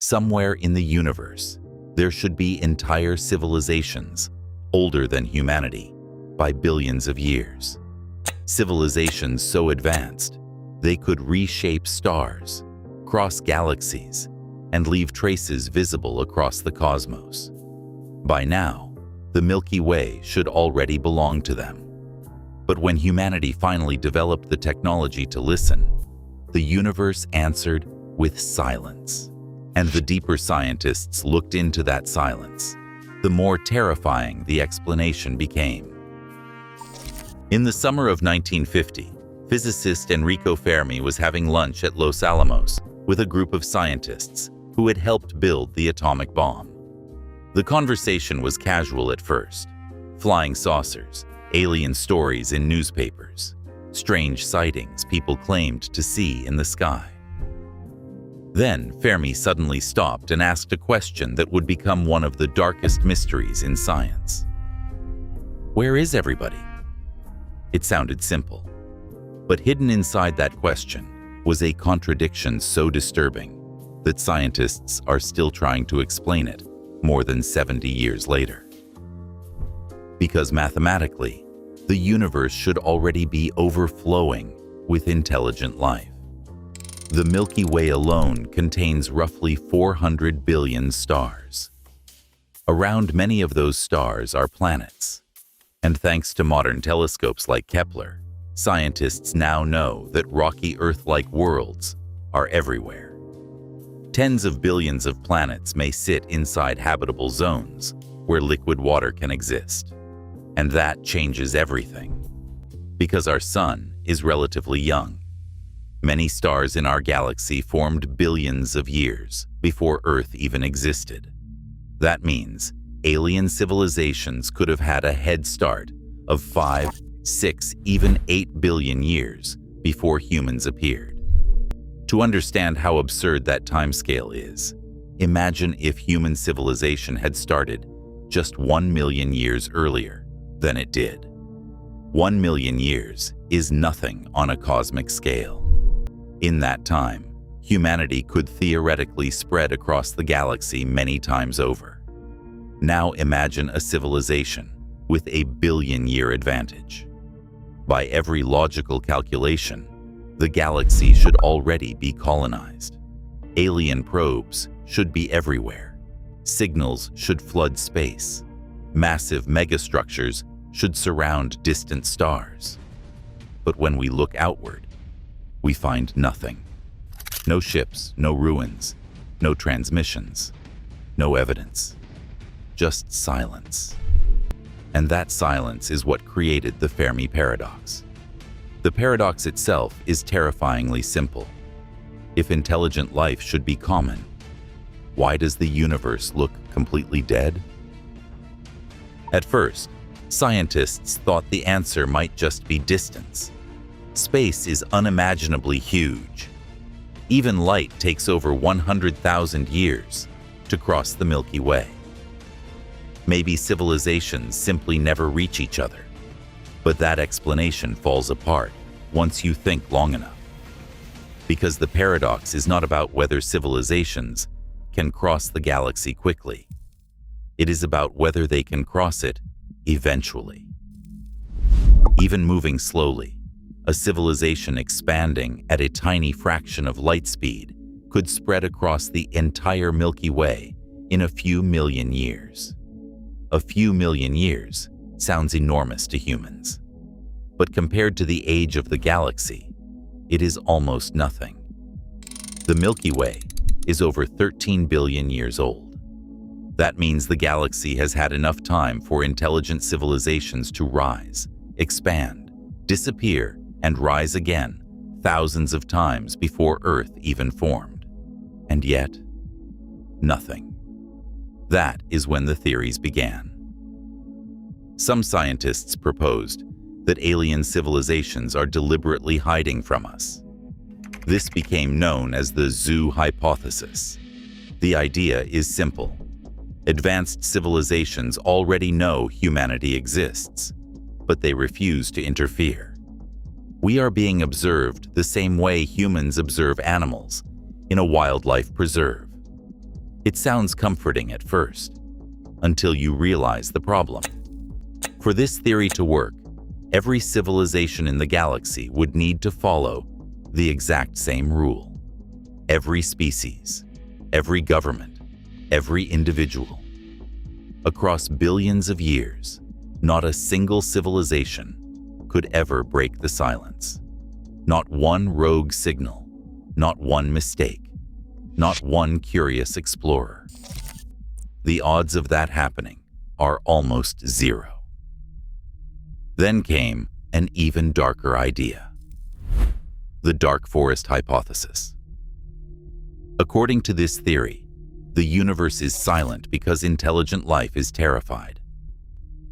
Somewhere in the universe, there should be entire civilizations older than humanity by billions of years. Civilizations so advanced, they could reshape stars, cross galaxies, and leave traces visible across the cosmos. By now, the Milky Way should already belong to them. But when humanity finally developed the technology to listen, the universe answered with silence. And the deeper scientists looked into that silence, the more terrifying the explanation became. In the summer of 1950, physicist Enrico Fermi was having lunch at Los Alamos with a group of scientists who had helped build the atomic bomb. The conversation was casual at first. Flying saucers, alien stories in newspapers, strange sightings people claimed to see in the sky. Then Fermi suddenly stopped and asked a question that would become one of the darkest mysteries in science. Where is everybody? It sounded simple, but hidden inside that question was a contradiction so disturbing that scientists are still trying to explain it more than 70 years later. Because mathematically, the universe should already be overflowing with intelligent life. The Milky Way alone contains roughly 400 billion stars. Around many of those stars are planets. And thanks to modern telescopes like Kepler, scientists now know that rocky Earth-like worlds are everywhere. Tens of billions of planets may sit inside habitable zones where liquid water can exist. And that changes everything. Because our sun is relatively young. Many stars in our galaxy formed billions of years before Earth even existed. That means alien civilizations could have had a head start of 5, 6, even 8 billion years before humans appeared. To understand how absurd that timescale is, imagine if human civilization had started just 1 million years earlier than it did. 1 million years is nothing on a cosmic scale. In that time, humanity could theoretically spread across the galaxy many times over. Now imagine a civilization with a billion-year advantage. By every logical calculation, the galaxy should already be colonized. Alien probes should be everywhere. Signals should flood space. Massive megastructures should surround distant stars. But when we look outward, we find nothing. No ships, no ruins, no transmissions, no evidence. Just silence. And that silence is what created the Fermi Paradox. The paradox itself is terrifyingly simple. If intelligent life should be common, why does the universe look completely dead? At first, scientists thought the answer might just be distance. Space is unimaginably huge. Even light takes over 100,000 years to cross the Milky Way. Maybe civilizations simply never reach each other. But that explanation falls apart once you think long enough. Because the paradox is not about whether civilizations can cross the galaxy quickly. It is about whether they can cross it eventually. Even moving slowly, a civilization expanding at a tiny fraction of light speed could spread across the entire Milky Way in a few million years. A few million years sounds enormous to humans. But compared to the age of the galaxy, it is almost nothing. The Milky Way is over 13 billion years old. That means the galaxy has had enough time for intelligent civilizations to rise, expand, disappear, and rise again thousands of times before Earth even formed. And yet, nothing. That is when the theories began. Some scientists proposed that alien civilizations are deliberately hiding from us. This became known as the zoo hypothesis. The idea is simple. Advanced civilizations already know humanity exists, but they refuse to interfere. We are being observed the same way humans observe animals in a wildlife preserve. It sounds comforting at first, until you realize the problem. For this theory to work, every civilization in the galaxy would need to follow the exact same rule. Every species, every government, every individual. Across billions of years, not a single civilization could ever break the silence. Not one rogue signal, not one mistake, not one curious explorer. The odds of that happening are almost zero. Then came an even darker idea: the dark forest hypothesis. According to this theory, the universe is silent because intelligent life is terrified.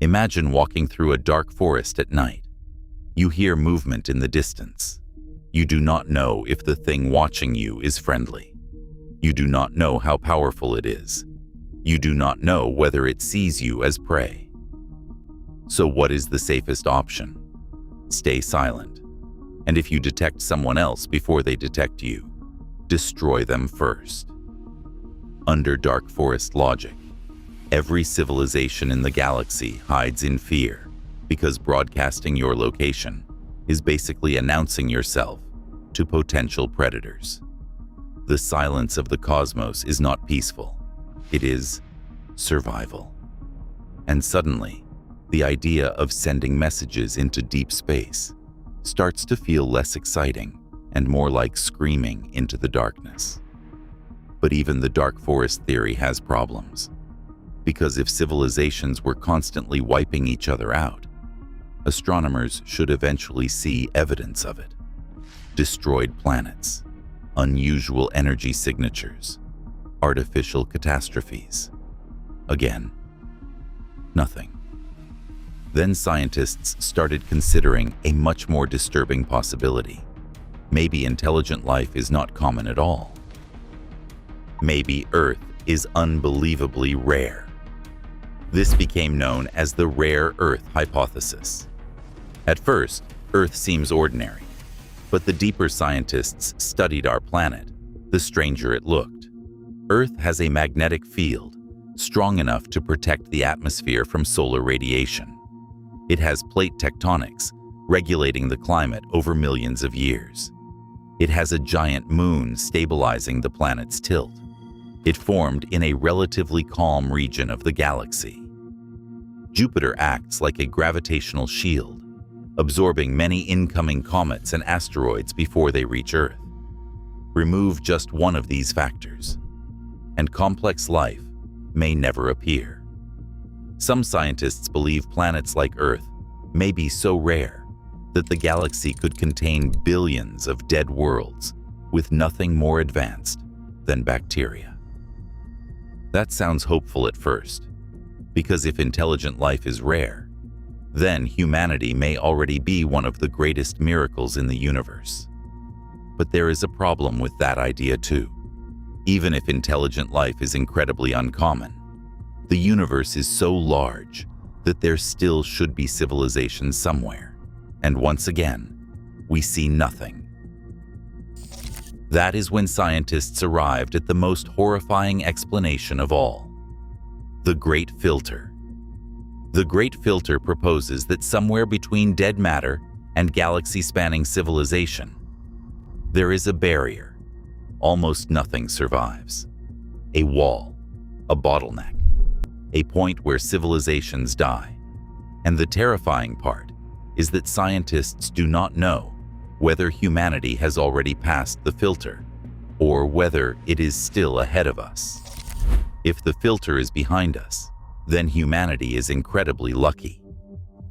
Imagine walking through a dark forest at night. You hear movement in the distance. You do not know if the thing watching you is friendly. You do not know how powerful it is. You do not know whether it sees you as prey. So what is the safest option? Stay silent. And if you detect someone else before they detect you, destroy them first. Under dark forest logic, every civilization in the galaxy hides in fear because broadcasting your location is basically announcing yourself to potential predators. The silence of the cosmos is not peaceful. It is survival. And suddenly, the idea of sending messages into deep space starts to feel less exciting and more like screaming into the darkness. But even the dark forest theory has problems. Because if civilizations were constantly wiping each other out, astronomers should eventually see evidence of it. Destroyed planets, unusual energy signatures, artificial catastrophes. Again, nothing. Then scientists started considering a much more disturbing possibility. Maybe intelligent life is not common at all. Maybe Earth is unbelievably rare. This became known as the rare Earth hypothesis. At first, Earth seems ordinary, but the deeper scientists studied our planet, the stranger it looked. Earth has a magnetic field strong enough to protect the atmosphere from solar radiation. It has plate tectonics regulating the climate over millions of years. It has a giant moon stabilizing the planet's tilt. It formed in a relatively calm region of the galaxy. Jupiter acts like a gravitational shield, absorbing many incoming comets and asteroids before they reach Earth. Remove just one of these factors, and complex life may never appear. Some scientists believe planets like Earth may be so rare that the galaxy could contain billions of dead worlds with nothing more advanced than bacteria. That sounds hopeful at first, because if intelligent life is rare, then humanity may already be one of the greatest miracles in the universe. But there is a problem with that idea too. Even if intelligent life is incredibly uncommon, the universe is so large that there still should be civilization somewhere. And once again, we see nothing. That is when scientists arrived at the most horrifying explanation of all: the Great Filter. The Great Filter proposes that somewhere between dead matter and galaxy-spanning civilization, there is a barrier. Almost nothing survives. A wall, a bottleneck, a point where civilizations die. And the terrifying part is that scientists do not know whether humanity has already passed the filter or whether it is still ahead of us. If the filter is behind us, then humanity is incredibly lucky.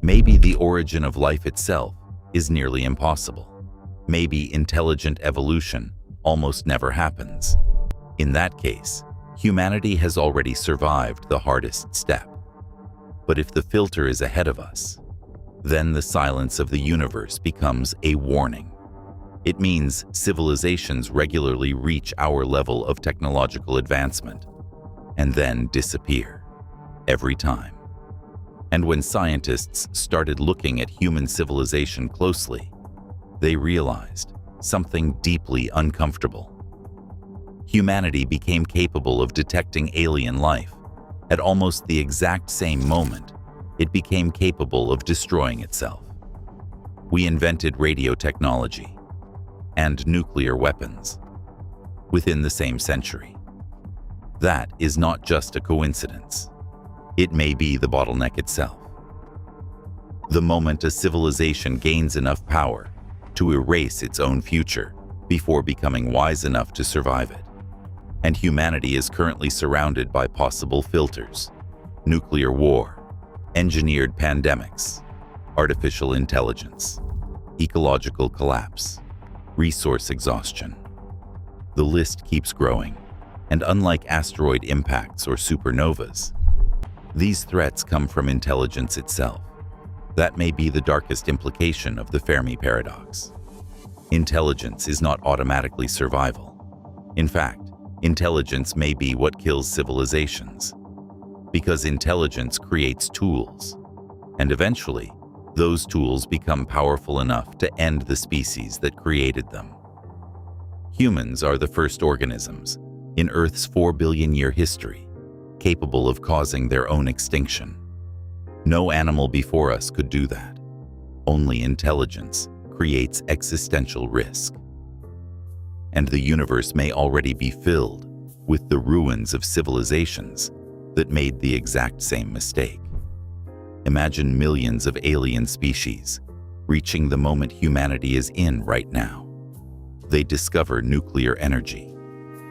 Maybe the origin of life itself is nearly impossible. Maybe intelligent evolution almost never happens. In that case, humanity has already survived the hardest step. But if the filter is ahead of us, then the silence of the universe becomes a warning. It means civilizations regularly reach our level of technological advancement and then disappear every time. And when scientists started looking at human civilization closely, they realized something deeply uncomfortable. humanity became capable of detecting alien life. At almost the exact same moment, it became capable of destroying itself. We invented radio technology and nuclear weapons within the same century. That is not just a coincidence. It may be the bottleneck itself. The moment a civilization gains enough power to erase its own future before becoming wise enough to survive it. And humanity is currently surrounded by possible filters: nuclear war, engineered pandemics, artificial intelligence, ecological collapse, resource exhaustion. The list keeps growing, and unlike asteroid impacts or supernovas, these threats come from intelligence itself. That may be the darkest implication of the Fermi Paradox. Intelligence is not automatically survival. In fact, intelligence may be what kills civilizations, because intelligence creates tools, and eventually, those tools become powerful enough to end the species that created them. Humans are the first organisms in Earth's 4 billion-year history capable of causing their own extinction. No animal before us could do that. Only intelligence creates existential risk. And the universe may already be filled with the ruins of civilizations that made the exact same mistake. Imagine millions of alien species reaching the moment humanity is in right now. They discover nuclear energy.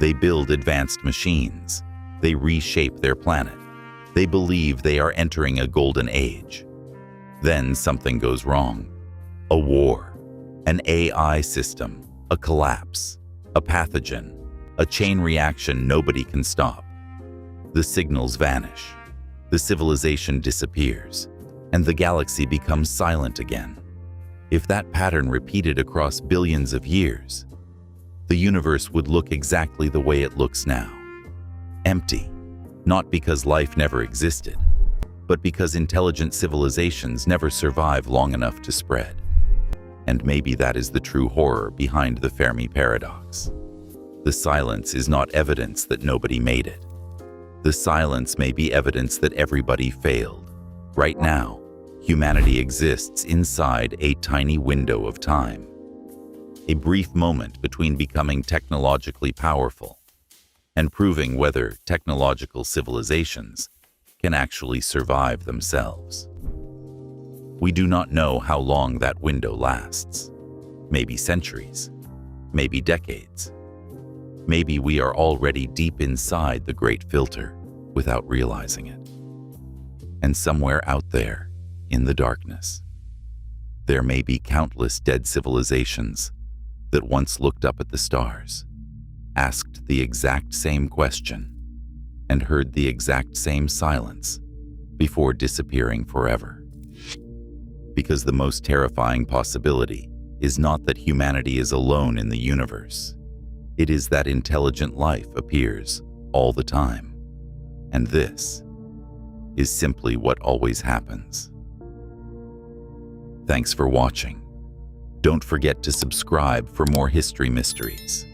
They build advanced machines. They reshape their planet. They believe they are entering a golden age. Then something goes wrong. A war, an AI system, a collapse, a pathogen, a chain reaction nobody can stop. The signals vanish. The civilization disappears, and the galaxy becomes silent again. If that pattern repeated across billions of years, the universe would look exactly the way it looks now. Empty, not because life never existed, but because intelligent civilizations never survive long enough to spread. And maybe that is the true horror behind the Fermi Paradox. The silence is not evidence that nobody made it. The silence may be evidence that everybody failed. Right now, humanity exists inside a tiny window of time. A brief moment between becoming technologically powerful and proving whether technological civilizations can actually survive themselves. We do not know how long that window lasts. Maybe centuries, maybe decades. Maybe we are already deep inside the great filter without realizing it. And somewhere out there, in the darkness, there may be countless dead civilizations that once looked up at the stars, asked the exact same question, and heard the exact same silence before disappearing forever. Because the most terrifying possibility is not that humanity is alone in the universe. It is that intelligent life appears all the time. And this is simply what always happens. Thanks for watching. Don't forget to subscribe for more history mysteries.